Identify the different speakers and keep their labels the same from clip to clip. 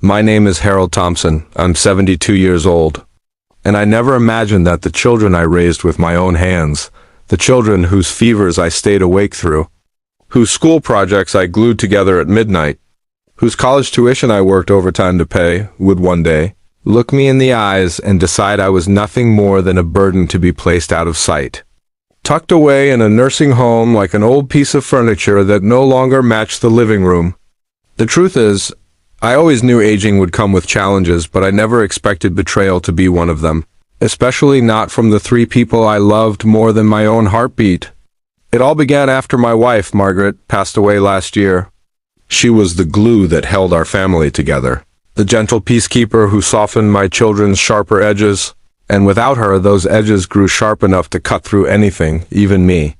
Speaker 1: My name is Harold Thompson. I'm 72 years old. And I never imagined that the children I raised with my own hands, the children whose fevers I stayed awake through, whose school projects I glued together at midnight, whose college tuition I worked overtime to pay, would one day look me in the eyes and decide I was nothing more than a burden to be placed out of sight, tucked away in a nursing home like an old piece of furniture that no longer matched the living room. The truth is, I always knew aging would come with challenges, but I never expected betrayal to be one of them, especially not from the three people I loved more than my own heartbeat. It all began after my wife, Margaret, passed away last year. She was the glue that held our family together, the gentle peacekeeper who softened my children's sharper edges, and without her, those edges grew sharp enough to cut through anything, even me.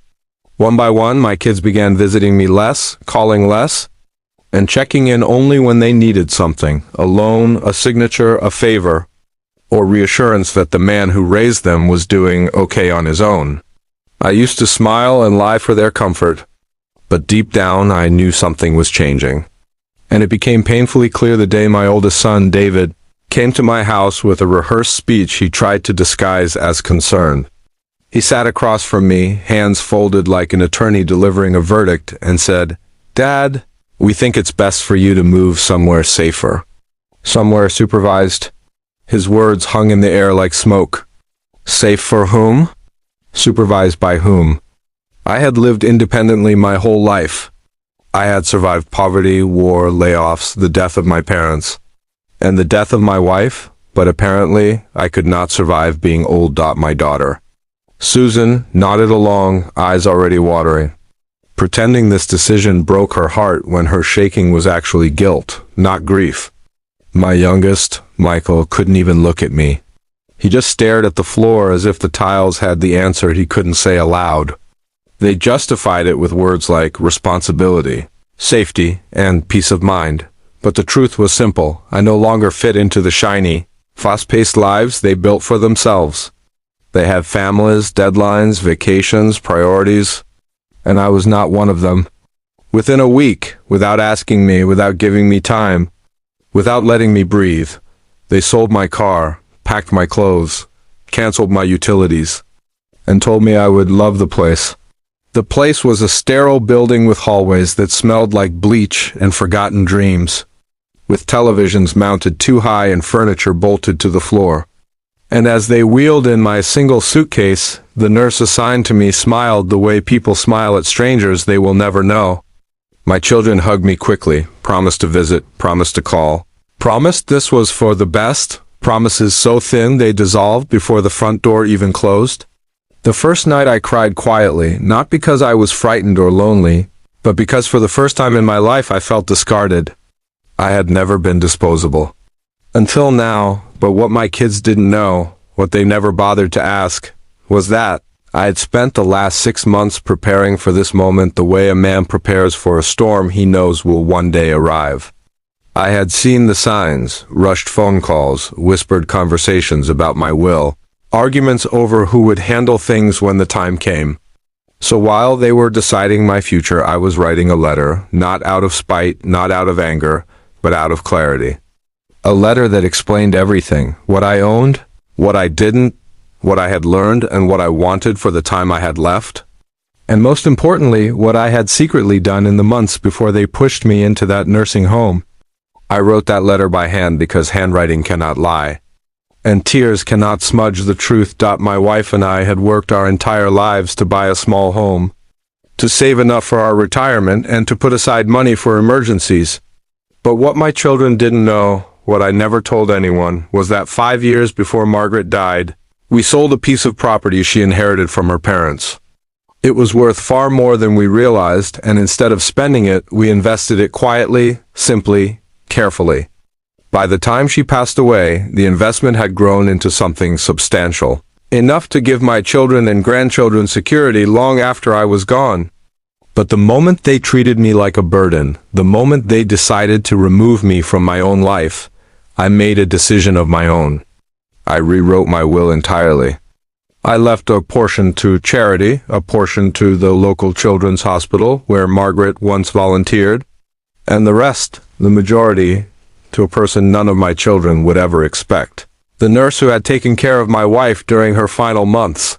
Speaker 1: One by one, my kids began visiting me less, calling less, and checking in only when they needed something, a loan, a signature, a favor, or reassurance that the man who raised them was doing okay on his own. I used to smile and lie for their comfort, but deep down I knew something was changing. And it became painfully clear the day my oldest son, David, came to my house with a rehearsed speech he tried to disguise as concern. He sat across from me, hands folded like an attorney delivering a verdict, and said, "Dad, we think it's best for you to move somewhere safer. Somewhere supervised." His words hung in the air like smoke. Safe for whom? Supervised by whom? I had lived independently my whole life. I had survived poverty, war, layoffs, the death of my parents, and the death of my wife, but apparently I could not survive being old. My daughter, Susan, nodded along, eyes already watering, pretending this decision broke her heart when her shaking was actually guilt, not grief. My youngest, Michael, couldn't even look at me. He just stared at the floor as if the tiles had the answer he couldn't say aloud. They justified it with words like responsibility, safety, and peace of mind. But the truth was simple. I no longer fit into the shiny, fast-paced lives they built for themselves. They had families, deadlines, vacations, priorities, and I was not one of them. Within a week, without asking me, without giving me time, without letting me breathe, they sold my car, packed my clothes, canceled my utilities, and told me I would love the place. The place was a sterile building with hallways that smelled like bleach and forgotten dreams, with televisions mounted too high and furniture bolted to the floor. And as they wheeled in my single suitcase, the nurse assigned to me smiled the way people smile at strangers they will never know. My children hugged me quickly, promised to visit, promised to call, promised this was for the best, promises so thin they dissolved before the front door even closed. The first night I cried quietly, not because I was frightened or lonely, but because for the first time in my life I felt discarded. I had never been disposable. Until now, but what my kids didn't know, what they never bothered to ask, was that I had spent the last 6 months preparing for this moment the way a man prepares for a storm he knows will one day arrive. I had seen the signs, rushed phone calls, whispered conversations about my will, arguments over who would handle things when the time came. So while they were deciding my future, I was writing a letter, not out of spite, not out of anger, but out of clarity. A letter that explained everything, what I owned, what I didn't, what I had learned, and what I wanted for the time I had left. And most importantly, what I had secretly done in the months before they pushed me into that nursing home. I wrote that letter by hand because handwriting cannot lie, and tears cannot smudge the truth. My wife and I had worked our entire lives to buy a small home, to save enough for our retirement, and to put aside money for emergencies. But what my children didn't know, what I never told anyone, was that 5 years before Margaret died, we sold a piece of property she inherited from her parents. It was worth far more than we realized, and instead of spending it, we invested it quietly, simply, carefully. By the time she passed away, the investment had grown into something substantial, enough to give my children and grandchildren security long after I was gone. But the moment they treated me like a burden, the moment they decided to remove me from my own life, I made a decision of my own. I rewrote my will entirely. I left a portion to charity, a portion to the local children's hospital where Margaret once volunteered, and the rest, the majority, to a person none of my children would ever expect. The nurse who had taken care of my wife during her final months.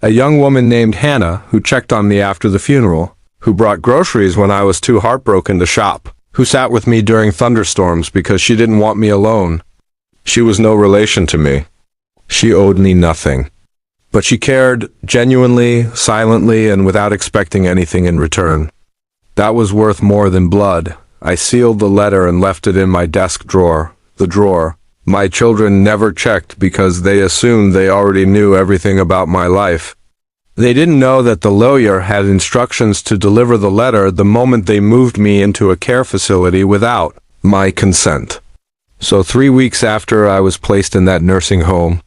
Speaker 1: A young woman named Hannah who checked on me after the funeral, who brought groceries when I was too heartbroken to shop, who sat with me during thunderstorms because she didn't want me alone. She was no relation to me. She owed me nothing. But she cared genuinely, silently, and without expecting anything in return. That was worth more than blood. I sealed the letter and left it in my desk drawer, the drawer. My children never checked because they assumed they already knew everything about my life. They didn't know that the lawyer had instructions to deliver the letter the moment they moved me into a care facility without my consent. So 3 weeks after I was placed in that nursing home,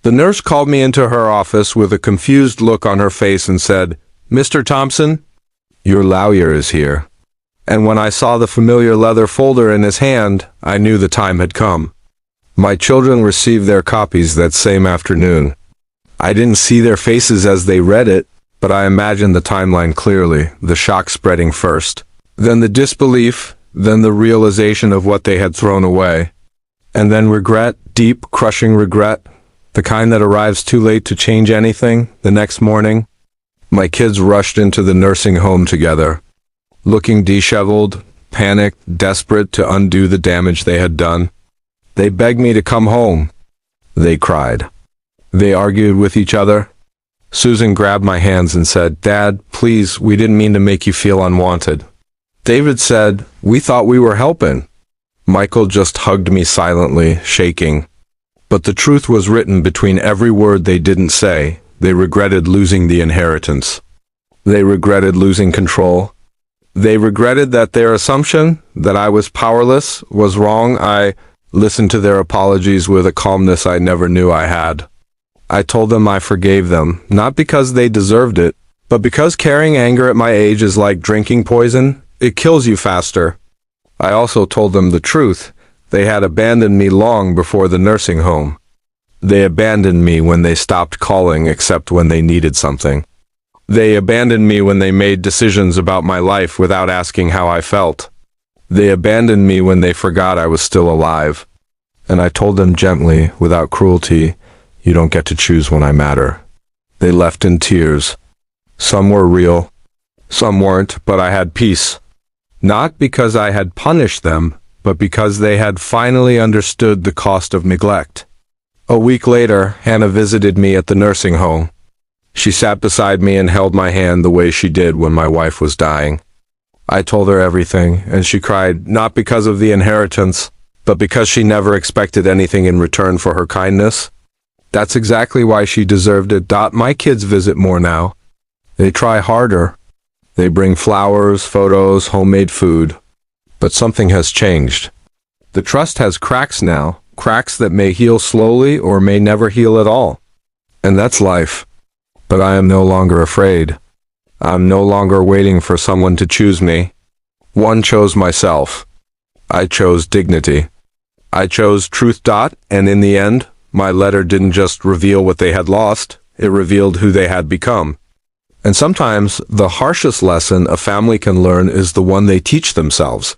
Speaker 1: the nurse called me into her office with a confused look on her face and said, "Mr. Thompson, your lawyer is here." And when I saw the familiar leather folder in his hand, I knew the time had come. My children received their copies that same afternoon. I didn't see their faces as they read it, but I imagined the timeline clearly, the shock spreading first, then the disbelief, then the realization of what they had thrown away, and then regret, deep, crushing regret, the kind that arrives too late to change anything. The next morning, my kids rushed into the nursing home together, looking disheveled, panicked, desperate to undo the damage they had done. They begged me to come home. They cried. They argued with each other. Susan grabbed my hands and said, "Dad, please, we didn't mean to make you feel unwanted." David said, "We thought we were helping." Michael just hugged me silently, shaking. But the truth was written between every word they didn't say. They regretted losing the inheritance. They regretted losing control. They regretted that their assumption that I was powerless was wrong. I listened to their apologies with a calmness I never knew I had. I told them I forgave them, not because they deserved it, but because carrying anger at my age is like drinking poison. It kills you faster. I also told them the truth. They had abandoned me long before the nursing home. They abandoned me when they stopped calling except when they needed something. They abandoned me when they made decisions about my life without asking how I felt. They abandoned me when they forgot I was still alive. And I told them gently, without cruelty, "You don't get to choose when I matter." They left in tears. Some were real, some weren't, but I had peace. Not because I had punished them, but because they had finally understood the cost of neglect. A week later, Hannah visited me at the nursing home. She sat beside me and held my hand the way she did when my wife was dying. I told her everything, and she cried, not because of the inheritance, but because she never expected anything in return for her kindness. That's exactly why she deserved it. My kids visit more now. They try harder. They bring flowers, photos, homemade food. But something has changed. The trust has cracks now, cracks that may heal slowly or may never heal at all. And that's life. But I am no longer afraid. I'm no longer waiting for someone to choose me. One chose myself. I chose dignity. I chose truth. And in the end, my letter didn't just reveal what they had lost, it revealed who they had become. And sometimes the harshest lesson a family can learn is the one they teach themselves.